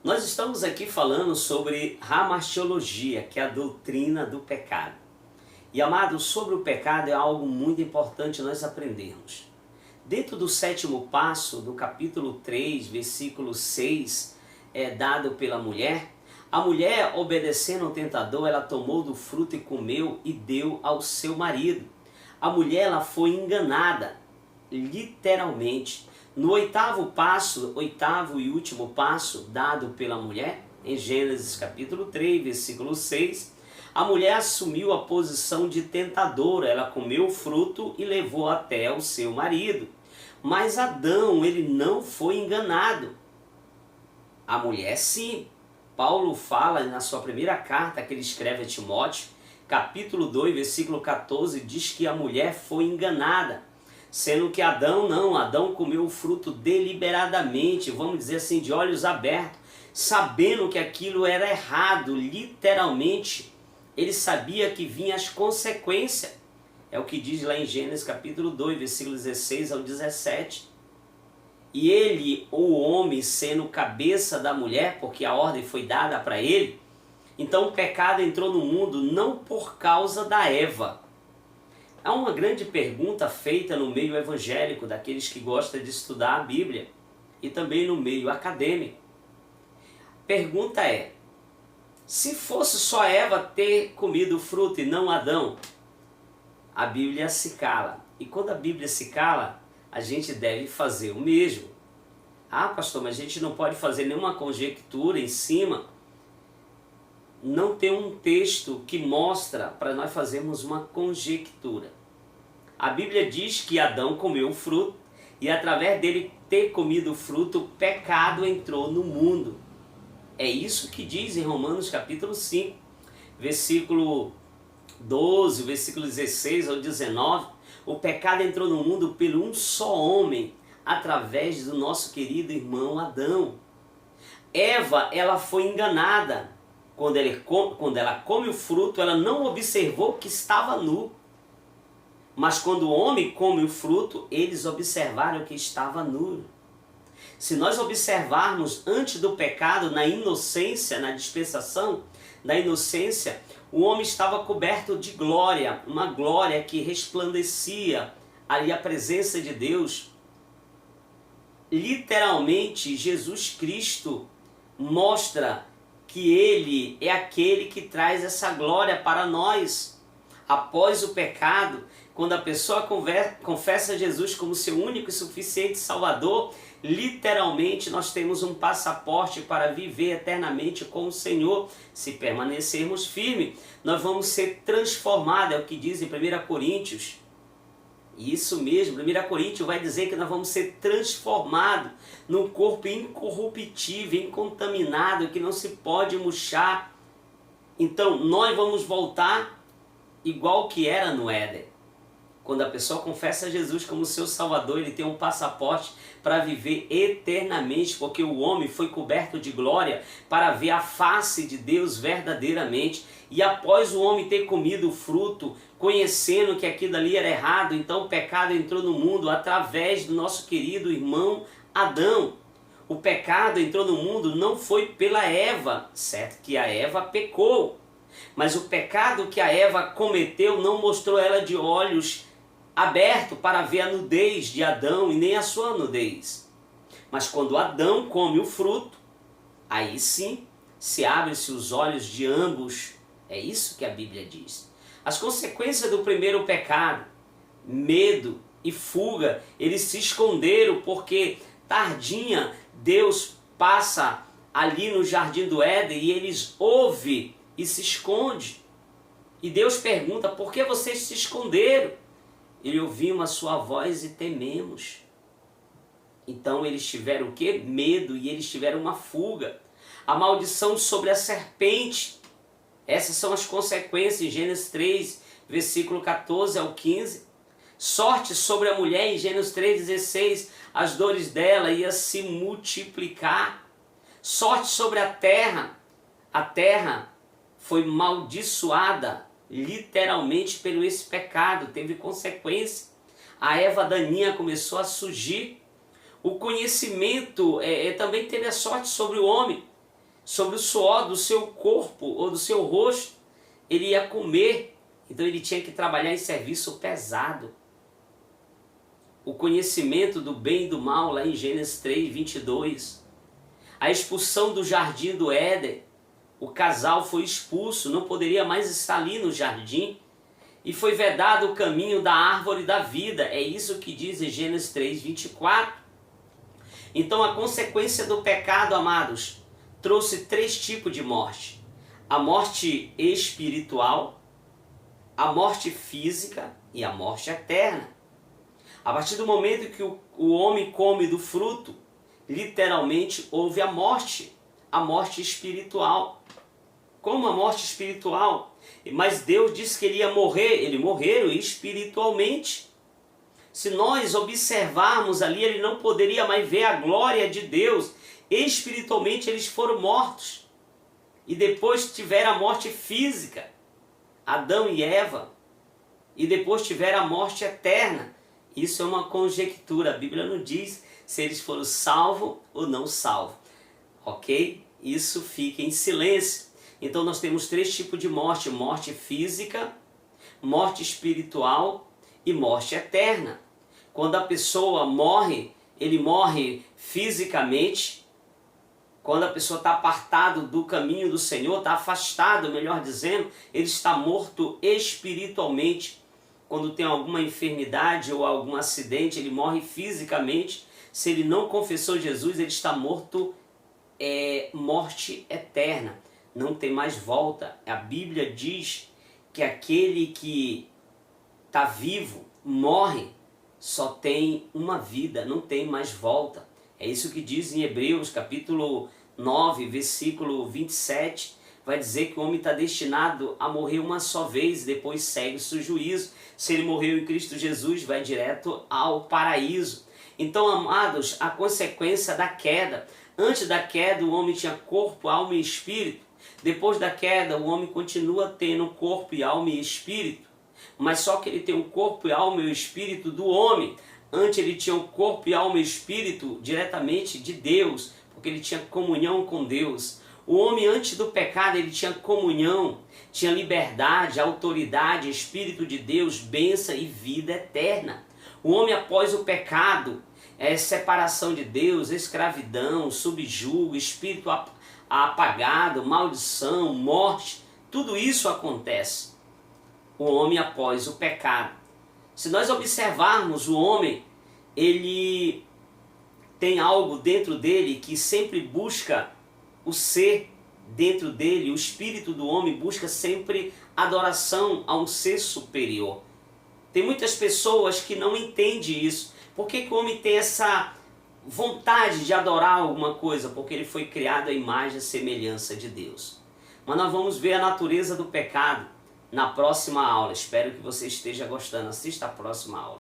Nós estamos aqui falando sobre ramartiologia, que é a doutrina do pecado. E amados, sobre o pecado é algo muito importante nós aprendermos. Dentro do sétimo passo, do capítulo 3, versículo 6, dado pela mulher, a mulher, obedecendo ao tentador, ela tomou do fruto e comeu e deu ao seu marido. A mulher, ela foi enganada, literalmente. No oitavo e último passo dado pela mulher, em Gênesis capítulo 3, versículo 6, a mulher assumiu a posição de tentadora, ela comeu o fruto e levou até o seu marido. Mas Adão, ele não foi enganado. A mulher sim. Paulo fala na sua primeira carta que ele escreve a Timóteo, capítulo 2, versículo 14, diz que a mulher foi enganada. Sendo que Adão não, Adão comeu o fruto deliberadamente, vamos dizer assim, de olhos abertos, sabendo que aquilo era errado, literalmente, ele sabia que vinha as consequências. É o que diz lá em Gênesis capítulo 2, versículos 16 ao 17. E ele, o homem, sendo cabeça da mulher, porque a ordem foi dada para ele, então o pecado entrou no mundo não por causa da Eva. Há uma grande pergunta feita no meio evangélico, daqueles que gostam de estudar a Bíblia, e também no meio acadêmico. Pergunta é, se fosse só Eva ter comido o fruto e não Adão, a Bíblia se cala. E quando a Bíblia se cala, a gente deve fazer o mesmo. Ah, pastor, mas a gente não pode fazer nenhuma conjectura em cima. Não tem um texto que mostra para nós fazermos uma conjectura. A Bíblia diz que Adão comeu o fruto e através dele ter comido o fruto, o pecado entrou no mundo. É isso que diz em Romanos capítulo 5, versículo 12, versículo 16 ao 19. O pecado entrou no mundo pelo um só homem, através do nosso querido irmão Adão. Eva, ela foi enganada. Quando ela come o fruto, ela não observou que estava nu. Mas quando o homem come o fruto, eles observaram que estava nu. Se nós observarmos antes do pecado, na inocência, na dispensação da inocência, o homem estava coberto de glória, uma glória que resplandecia ali a presença de Deus. Literalmente, Jesus Cristo mostra que Ele é aquele que traz essa glória para nós. Após o pecado, quando a pessoa confessa Jesus como seu único e suficiente Salvador, literalmente nós temos um passaporte para viver eternamente com o Senhor. Se permanecermos firmes, nós vamos ser transformados, é o que diz em 1 Coríntios. Isso mesmo, 1 Coríntios vai dizer que nós vamos ser transformados num corpo incorruptível, incontaminado, que não se pode murchar. Então, nós vamos voltar igual que era no Éden. Quando a pessoa confessa Jesus como seu Salvador, ele tem um passaporte para viver eternamente, porque o homem foi coberto de glória para ver a face de Deus verdadeiramente. E após o homem ter comido o fruto, conhecendo que aquilo ali era errado, então o pecado entrou no mundo através do nosso querido irmão Adão. O pecado entrou no mundo não foi pela Eva, certo que a Eva pecou, mas o pecado que a Eva cometeu não mostrou ela de olhos abertos para ver a nudez de Adão e nem a sua nudez. Mas quando Adão come o fruto, aí sim se abrem-se os olhos de ambos. É isso que a Bíblia diz. As consequências do primeiro pecado, medo e fuga, eles se esconderam porque tardinha Deus passa ali no jardim do Éden e eles ouvem e se esconde. E Deus pergunta, por que vocês se esconderam? Ele ouviu a sua voz e tememos. Então eles tiveram o quê? Medo, e eles tiveram uma fuga. A maldição sobre a serpente. Essas são as consequências em Gênesis 3, versículo 14 ao 15. Sorte sobre a mulher em Gênesis 3,16. As dores dela iam se multiplicar. Sorte sobre a terra. A terra foi maldiçoada, literalmente, pelo esse pecado. Teve consequência. A erva daninha começou a surgir. O conhecimento também teve a sorte sobre o homem. sobre o suor do seu corpo ou do seu rosto, ele ia comer. Então ele tinha que trabalhar em serviço pesado. O conhecimento do bem e do mal, lá em Gênesis 3, 22. A expulsão do jardim do Éden. O casal foi expulso, não poderia mais estar ali no jardim. E foi vedado o caminho da árvore da vida. É isso que diz em Gênesis 3, 24. Então a consequência do pecado, amados, trouxe 3 tipos de morte. A morte espiritual, a morte física e a morte eterna. A partir do momento que o homem come do fruto, literalmente houve a morte espiritual. Como a morte espiritual? Mas Deus disse que ele ia morrer, ele morreu espiritualmente. Se nós observarmos ali, ele não poderia mais ver a glória de Deus. Espiritualmente eles foram mortos. E depois tiveram a morte física, Adão e Eva. E depois tiveram a morte eterna. Isso é uma conjectura, a Bíblia não diz se eles foram salvos ou não salvos. Ok? Isso fica em silêncio. Então nós temos 3 tipos de morte: morte física, morte espiritual e morte eterna. Quando a pessoa morre, ele morre fisicamente. Quando a pessoa está apartado do caminho do Senhor, está afastado, melhor dizendo, ele está morto espiritualmente. Quando tem alguma enfermidade ou algum acidente, ele morre fisicamente. Se ele não confessou Jesus, ele está morto, morte eterna. Não tem mais volta. A Bíblia diz que aquele que está vivo, morre, só tem uma vida, não tem mais volta. É isso que diz em Hebreus, capítulo 9, versículo 27. Vai dizer que o homem está destinado a morrer uma só vez, depois segue-se o juízo. Se ele morreu em Cristo Jesus, vai direto ao paraíso. Então, amados, a consequência da queda. Antes da queda, o homem tinha corpo, alma e espírito. Depois da queda, o homem continua tendo corpo e alma e espírito. Mas só que ele tem o corpo e alma e o espírito do homem. Antes ele tinha o corpo e alma e espírito diretamente de Deus, porque ele tinha comunhão com Deus. O homem antes do pecado, ele tinha comunhão, tinha liberdade, autoridade, Espírito de Deus, bênção e vida eterna. O homem após o pecado, separação de Deus, escravidão, subjugo, espírito apagado, maldição, morte, tudo isso acontece. O homem após o pecado. Se nós observarmos o homem, ele tem algo dentro dele que sempre busca o ser dentro dele, o espírito do homem busca sempre adoração a um ser superior. Tem muitas pessoas que não entendem isso. Por que o homem tem essa vontade de adorar alguma coisa? Porque ele foi criado à imagem e semelhança de Deus. Mas nós vamos ver a natureza do pecado na próxima aula. Espero que você esteja gostando. Assista a próxima aula.